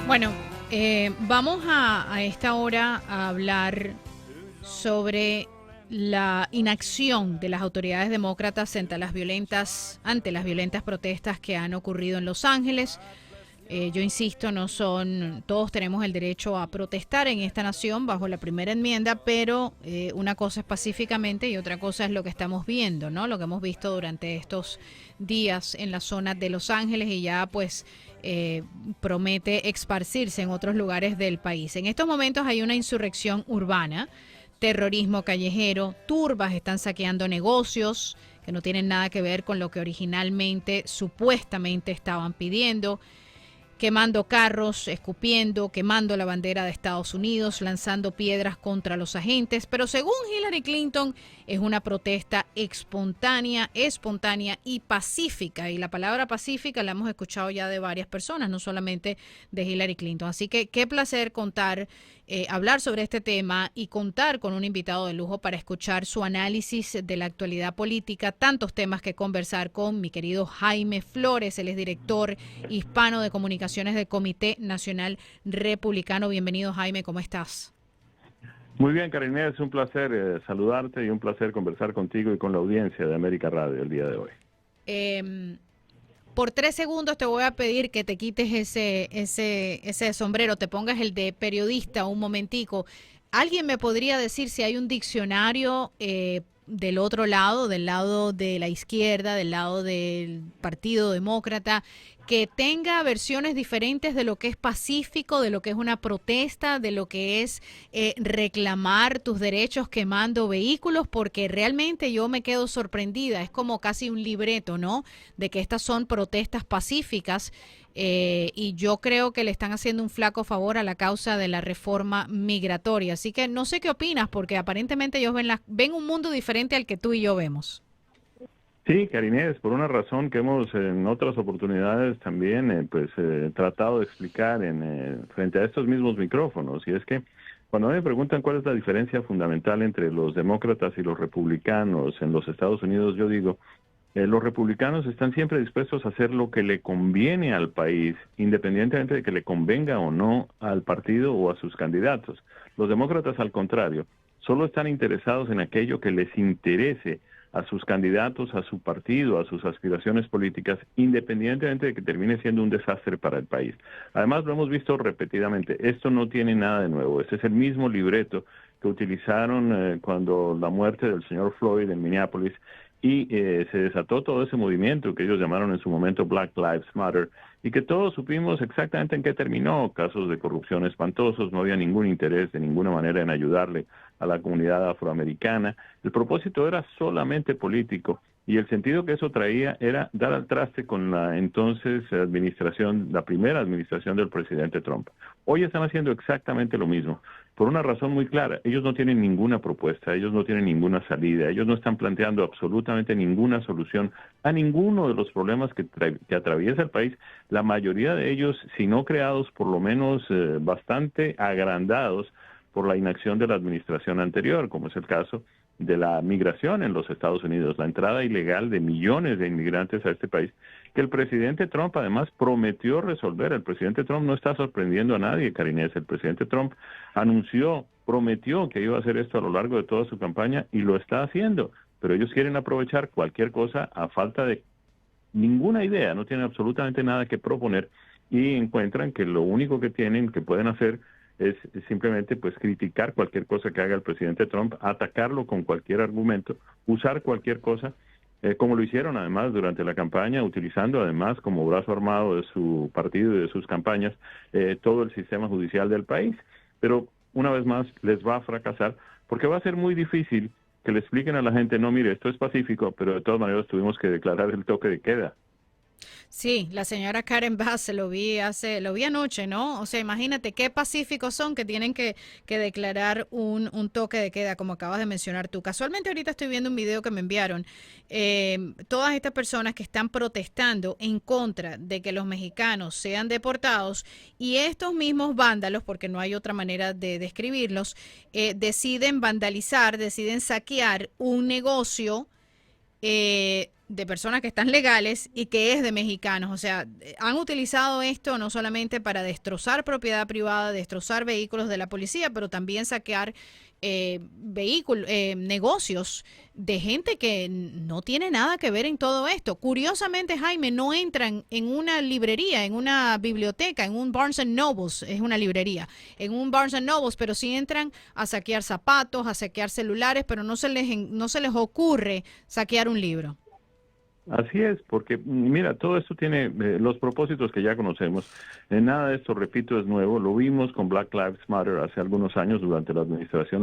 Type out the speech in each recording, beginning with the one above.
Bueno, vamos a esta hora a hablar sobre la inacción de las autoridades demócratas ante las violentas protestas que han ocurrido en Los Ángeles. Yo insisto, todos tenemos el derecho a protestar en esta nación bajo la primera enmienda, pero una cosa es pacíficamente y otra cosa es lo que estamos viendo, ¿no? Lo que hemos visto durante estos días en la zona de Los Ángeles y ya pues promete esparcirse en otros lugares del país. En estos momentos hay una insurrección urbana, terrorismo callejero, turbas están saqueando negocios que no tienen nada que ver con lo que originalmente supuestamente estaban pidiendo, quemando carros, escupiendo, quemando la bandera de Estados Unidos, lanzando piedras contra los agentes. Pero según Hillary Clinton, es una protesta espontánea y pacífica. Y la palabra pacífica la hemos escuchado ya de varias personas, no solamente de Hillary Clinton. Así que qué placer hablar sobre este tema y contar con un invitado de lujo para escuchar su análisis de la actualidad política. Tantos temas que conversar con mi querido Jaime Flores. Él es director hispano de comunicaciones del Comité Nacional Republicano. Bienvenido, Jaime, ¿cómo estás? Muy bien, Karina, es un placer saludarte y un placer conversar contigo y con la audiencia de América Radio el día de hoy. Por 3 segundos te voy a pedir que te quites ese sombrero, te pongas el de periodista un momentico. ¿Alguien me podría decir si hay un diccionario del otro lado, del lado de la izquierda, del lado del Partido Demócrata, que tenga versiones diferentes de lo que es pacífico, de lo que es una protesta, de lo que es reclamar tus derechos quemando vehículos? Porque realmente yo me quedo sorprendida, es como casi un libreto, ¿no? De que estas son protestas pacíficas y yo creo que le están haciendo un flaco favor a la causa de la reforma migratoria. Así que no sé qué opinas, porque aparentemente ellos ven un mundo diferente al que tú y yo vemos. Sí, Karina, por una razón que hemos en otras oportunidades también tratado de explicar frente a estos mismos micrófonos, y es que cuando me preguntan cuál es la diferencia fundamental entre los demócratas y los republicanos en los Estados Unidos, yo digo, los republicanos están siempre dispuestos a hacer lo que le conviene al país, independientemente de que le convenga o no al partido o a sus candidatos. Los demócratas, al contrario, solo están interesados en aquello que les interese a sus candidatos, a su partido, a sus aspiraciones políticas, independientemente de que termine siendo un desastre para el país. Además, lo hemos visto repetidamente, esto no tiene nada de nuevo, este es el mismo libreto que utilizaron cuando la muerte del señor Floyd en Minneapolis y se desató todo ese movimiento que ellos llamaron en su momento Black Lives Matter, y que todos supimos exactamente en qué terminó: casos de corrupción espantosos, no había ningún interés de ninguna manera en ayudarle a la comunidad afroamericana. El propósito era solamente político, y el sentido que eso traía era dar al traste con la entonces administración, la primera administración del presidente Trump. Hoy están haciendo exactamente lo mismo, por una razón muy clara: ellos no tienen ninguna propuesta, ellos no tienen ninguna salida, ellos no están planteando absolutamente ninguna solución a ninguno de los problemas que atraviesa el país, la mayoría de ellos, si no creados, por lo menos bastante agrandados por la inacción de la administración anterior, como es el caso de la migración en los Estados Unidos, la entrada ilegal de millones de inmigrantes a este país, que el presidente Trump además prometió resolver. El presidente Trump no está sorprendiendo a nadie, Karine. El presidente Trump prometió que iba a hacer esto a lo largo de toda su campaña y lo está haciendo, pero ellos quieren aprovechar cualquier cosa a falta de ninguna idea, no tienen absolutamente nada que proponer, y encuentran que lo único que pueden hacer es simplemente pues criticar cualquier cosa que haga el presidente Trump, atacarlo con cualquier argumento, usar cualquier cosa, como lo hicieron además durante la campaña, utilizando además como brazo armado de su partido y de sus campañas todo el sistema judicial del país. Pero una vez más les va a fracasar, porque va a ser muy difícil que le expliquen a la gente: no, mire, esto es pacífico, pero de todas maneras tuvimos que declarar el toque de queda. Sí, la señora Karen Bass lo vi anoche, ¿no? O sea, imagínate qué pacíficos son que tienen que declarar un toque de queda, como acabas de mencionar tú. Casualmente ahorita estoy viendo un video que me enviaron. Todas estas personas que están protestando en contra de que los mexicanos sean deportados, y estos mismos vándalos, porque no hay otra manera de describirlos, deciden vandalizar, deciden saquear un negocio de personas que están legales y que es de mexicanos. O sea, han utilizado esto no solamente para destrozar propiedad privada, destrozar vehículos de la policía, pero también saquear vehículos, negocios de gente que no tiene nada que ver en todo esto. Curiosamente, Jaime, no entran en una librería, en una biblioteca, en un Barnes and Nobles, es una librería, en un Barnes and Nobles, pero sí entran a saquear zapatos, a saquear celulares, pero no se les ocurre saquear un libro. Así es, porque mira, todo esto tiene los propósitos que ya conocemos. Nada de esto, repito, es nuevo. Lo vimos con Black Lives Matter hace algunos años durante la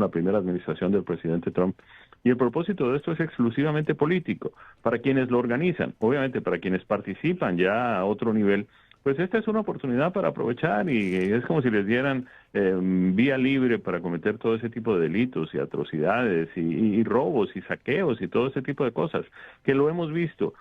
primera administración del presidente Trump. Y el propósito de esto es exclusivamente político, para quienes lo organizan, obviamente para quienes participan ya a otro nivel. Pues esta es una oportunidad para aprovechar y es como si les dieran vía libre para cometer todo ese tipo de delitos y atrocidades y robos y saqueos y todo ese tipo de cosas, que lo hemos visto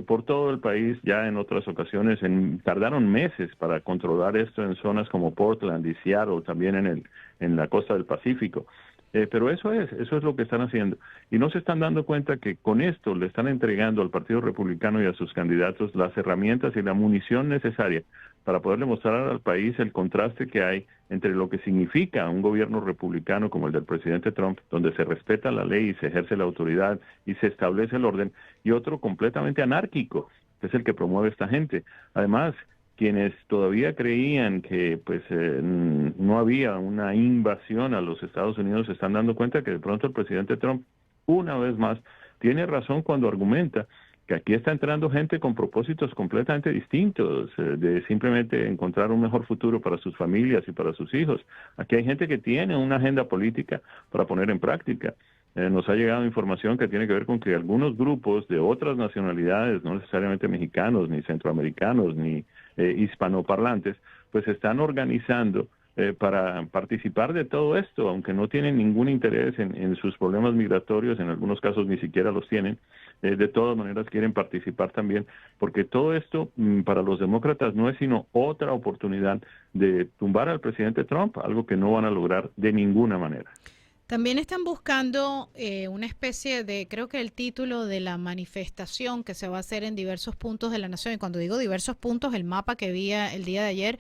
por todo el país ya en otras ocasiones. Tardaron meses para controlar esto en zonas como Portland y Seattle, también en la costa del Pacífico. Pero eso es lo que están haciendo. Y no se están dando cuenta que con esto le están entregando al Partido Republicano y a sus candidatos las herramientas y la munición necesaria para poderle mostrar al país el contraste que hay entre lo que significa un gobierno republicano como el del presidente Trump, donde se respeta la ley y se ejerce la autoridad y se establece el orden, y otro completamente anárquico, que es el que promueve esta gente. Además, quienes todavía creían que no había una invasión a los Estados Unidos se están dando cuenta que de pronto el presidente Trump, una vez más, tiene razón cuando argumenta que aquí está entrando gente con propósitos completamente distintos, de simplemente encontrar un mejor futuro para sus familias y para sus hijos. Aquí hay gente que tiene una agenda política para poner en práctica. Nos ha llegado información que tiene que ver con que algunos grupos de otras nacionalidades, no necesariamente mexicanos, ni centroamericanos, ni hispanoparlantes, pues están organizando para participar de todo esto, aunque no tienen ningún interés en sus problemas migratorios, en algunos casos ni siquiera los tienen. De todas maneras quieren participar también, porque todo esto para los demócratas no es sino otra oportunidad de tumbar al presidente Trump, algo que no van a lograr de ninguna manera. También están buscando una especie de, creo que el título de la manifestación que se va a hacer en diversos puntos de la nación. Y cuando digo diversos puntos, el mapa que vi el día de ayer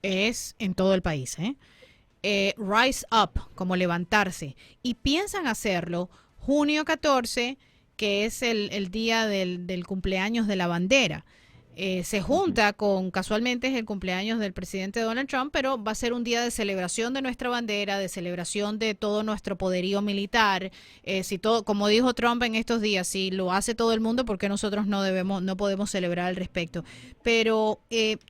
es en todo el país. Rise Up, como levantarse. Y piensan hacerlo junio 14, que es el día del cumpleaños de la bandera. Se junta con, casualmente es el cumpleaños del presidente Donald Trump, pero va a ser un día de celebración de nuestra bandera, de celebración de todo nuestro poderío militar. Si todo, como dijo Trump en estos días, si lo hace todo el mundo, ¿por qué nosotros no podemos celebrar al respecto? Pero,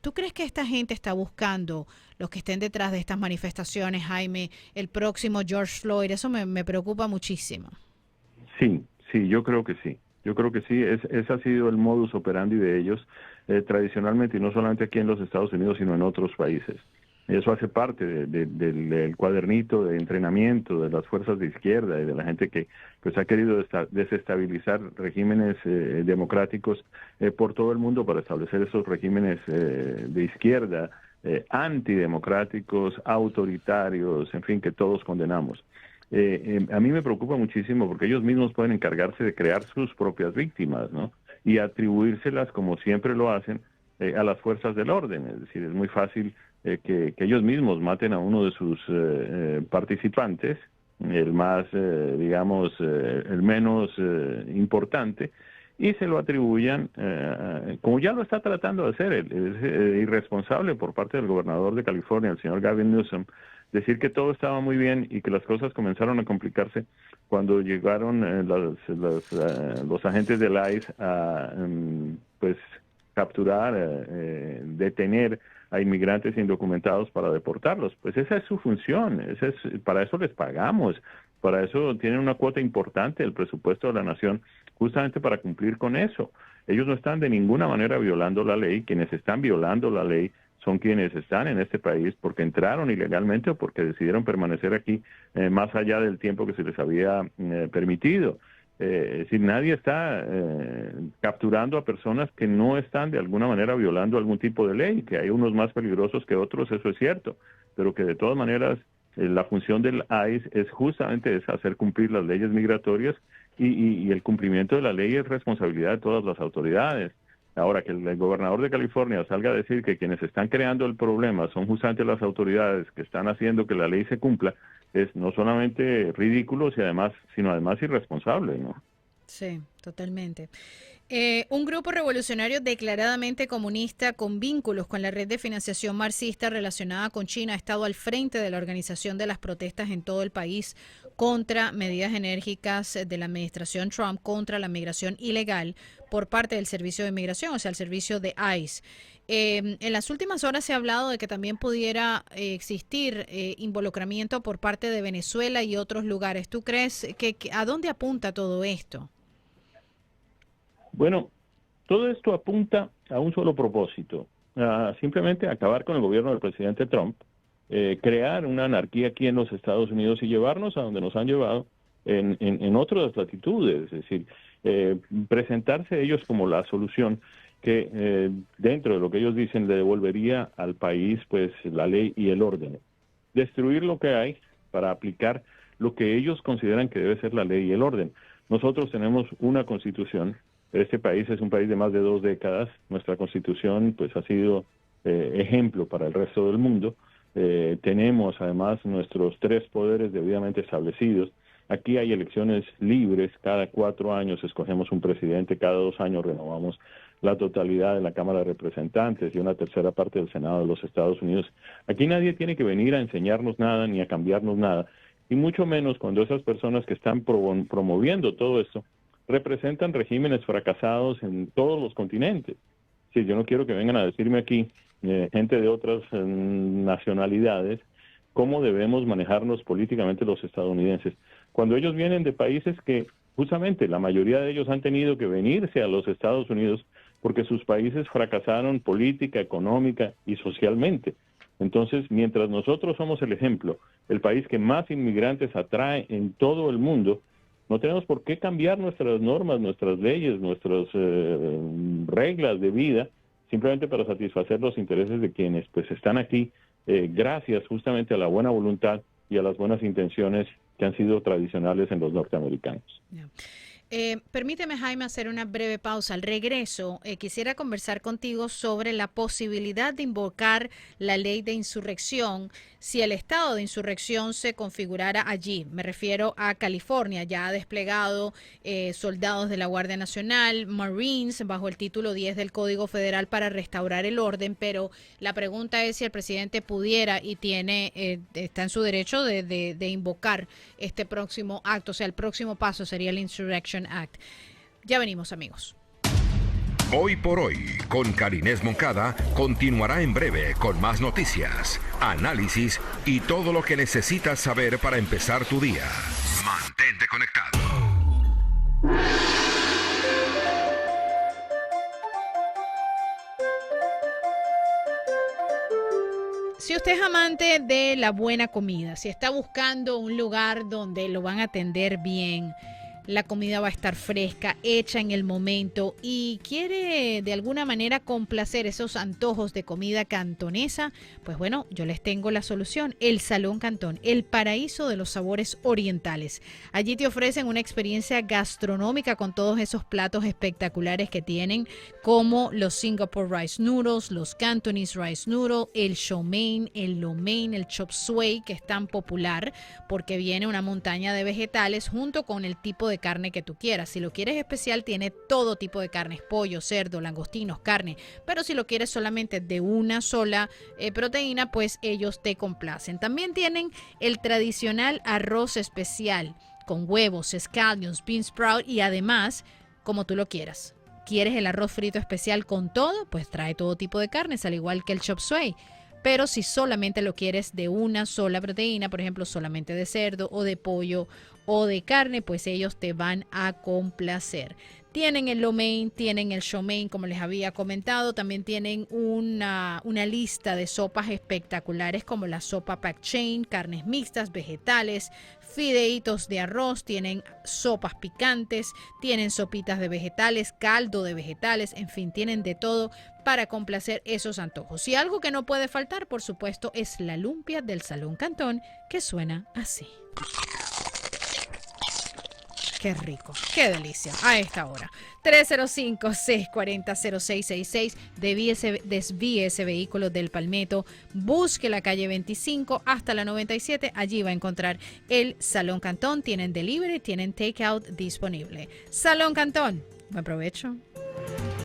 ¿tú crees que esta gente está buscando, los que estén detrás de estas manifestaciones, Jaime, el próximo George Floyd? Eso me preocupa muchísimo. Sí, sí, yo creo que sí. Yo creo que sí, ese ha sido el modus operandi de ellos tradicionalmente, y no solamente aquí en los Estados Unidos, sino en otros países. Eso hace parte del cuadernito de entrenamiento de las fuerzas de izquierda y de la gente que pues ha querido desestabilizar regímenes democráticos por todo el mundo para establecer esos regímenes de izquierda, antidemocráticos, autoritarios, en fin, que todos condenamos. A mí me preocupa muchísimo porque ellos mismos pueden encargarse de crear sus propias víctimas, ¿no? Y atribuírselas, como siempre lo hacen, a las fuerzas del orden. Es decir, es muy fácil que ellos mismos maten a uno de sus participantes, el más, digamos, el menos importante, y se lo atribuyan, como ya lo está tratando de hacer, es irresponsable por parte del gobernador de California, el señor Gavin Newsom, decir que todo estaba muy bien y que las cosas comenzaron a complicarse cuando llegaron los agentes del ICE a pues capturar, detener a inmigrantes indocumentados para deportarlos. Pues esa es su función, para eso les pagamos, para eso tienen una cuota importante del presupuesto de la nación, justamente para cumplir con eso. Ellos no están de ninguna manera violando la ley. Quienes están violando la ley son quienes están en este país porque entraron ilegalmente o porque decidieron permanecer aquí más allá del tiempo que se les había permitido. Es decir, nadie está capturando a personas que no están de alguna manera violando algún tipo de ley, que hay unos más peligrosos que otros, eso es cierto, pero que de todas maneras la función del ICE es justamente esa, hacer cumplir las leyes migratorias y el cumplimiento de la ley es responsabilidad de todas las autoridades. Ahora, que el gobernador de California salga a decir que quienes están creando el problema son justamente las autoridades que están haciendo que la ley se cumpla, es no solamente ridículo, sino además irresponsable, ¿no? Sí, totalmente. Un grupo revolucionario declaradamente comunista con vínculos con la red de financiación marxista relacionada con China ha estado al frente de la organización de las protestas en todo el país contra medidas enérgicas de la administración Trump contra la migración ilegal por parte del Servicio de Inmigración, o sea, el servicio de ICE. En las últimas horas se ha hablado de que también pudiera existir involucramiento por parte de Venezuela y otros lugares. ¿Tú crees que a dónde apunta todo esto? Bueno, todo esto apunta a un solo propósito, a simplemente acabar con el gobierno del presidente Trump, crear una anarquía aquí en los Estados Unidos y llevarnos a donde nos han llevado en otras latitudes, es decir, presentarse ellos como la solución que dentro de lo que ellos dicen le devolvería al país pues la ley y el orden, destruir lo que hay para aplicar lo que ellos consideran que debe ser la ley y el orden. Nosotros tenemos una constitución. Este país es un país de más de 2 décadas. Nuestra constitución pues ha sido ejemplo para el resto del mundo. Tenemos además nuestros 3 poderes debidamente establecidos. Aquí hay elecciones libres. Cada 4 años escogemos un presidente. Cada 2 años renovamos la totalidad de la Cámara de Representantes y una tercera parte del Senado de los Estados Unidos. Aquí nadie tiene que venir a enseñarnos nada ni a cambiarnos nada. Y mucho menos cuando esas personas que están promoviendo todo esto representan regímenes fracasados en todos los continentes. Sí, yo no quiero que vengan a decirme aquí, gente de otras nacionalidades, cómo debemos manejarnos políticamente los estadounidenses, cuando ellos vienen de países que justamente la mayoría de ellos han tenido que venirse a los Estados Unidos porque sus países fracasaron política, económica y socialmente. Entonces, mientras nosotros somos el ejemplo, el país que más inmigrantes atrae en todo el mundo, no tenemos por qué cambiar nuestras normas, nuestras leyes, nuestras reglas de vida, simplemente para satisfacer los intereses de quienes pues están aquí, gracias justamente a la buena voluntad y a las buenas intenciones que han sido tradicionales en los norteamericanos. Yeah. Permíteme, Jaime, hacer una breve pausa. Al regreso, quisiera conversar contigo sobre la posibilidad de invocar la ley de insurrección si el estado de insurrección se configurara allí. Me refiero a California. Ya ha desplegado soldados de la Guardia Nacional, Marines, bajo el título 10 del Código Federal para restaurar el orden, pero la pregunta es si el presidente pudiera y está en su derecho de invocar este próximo acto, o sea, el próximo paso sería el Insurrection Act. Ya venimos, amigos. Hoy por hoy, con Karínez Moncada, continuará en breve con más noticias, análisis y todo lo que necesitas saber para empezar tu día. Mantente conectado. Si usted es amante de la buena comida, si está buscando un lugar donde lo van a atender bien, la comida va a estar fresca, hecha en el momento y quiere de alguna manera complacer esos antojos de comida cantonesa, pues bueno, yo les tengo la solución, el Salón Cantón, el paraíso de los sabores orientales. Allí te ofrecen una experiencia gastronómica con todos esos platos espectaculares que tienen, como los Singapore Rice Noodles, los Cantonese Rice Noodle, el Chow Mein, el Lo Mein, el Chop Suey, que es tan popular porque viene una montaña de vegetales junto con el tipo de carne que tú quieras. Si lo quieres especial, tiene todo tipo de carnes, pollo, cerdo, langostinos, carne, pero si lo quieres solamente de una sola proteína, pues ellos te complacen. También tienen el tradicional arroz especial con huevos, scallions, bean sprout y además, como tú lo quieras. ¿Quieres el arroz frito especial con todo? Pues trae todo tipo de carnes, al igual que el chop suey. Pero si solamente lo quieres de una sola proteína, por ejemplo, solamente de cerdo o de pollo o de carne, pues ellos te van a complacer. Tienen el Lo Mein, tienen el Chow Mein, como les había comentado. También tienen una lista de sopas espectaculares como la sopa Pak Choi, carnes mixtas, vegetales, fideitos de arroz, tienen sopas picantes, tienen sopitas de vegetales, caldo de vegetales, en fin, tienen de todo para complacer esos antojos. Y algo que no puede faltar, por supuesto, es la lumpia del Salón Cantón, que suena así. Qué rico, qué delicia, a esta hora. 305-640-0666, desvíe ese vehículo del Palmetto, busque la calle 25 hasta la 97, allí va a encontrar el Salón Cantón. Tienen delivery, tienen takeout disponible. Salón Cantón, buen provecho.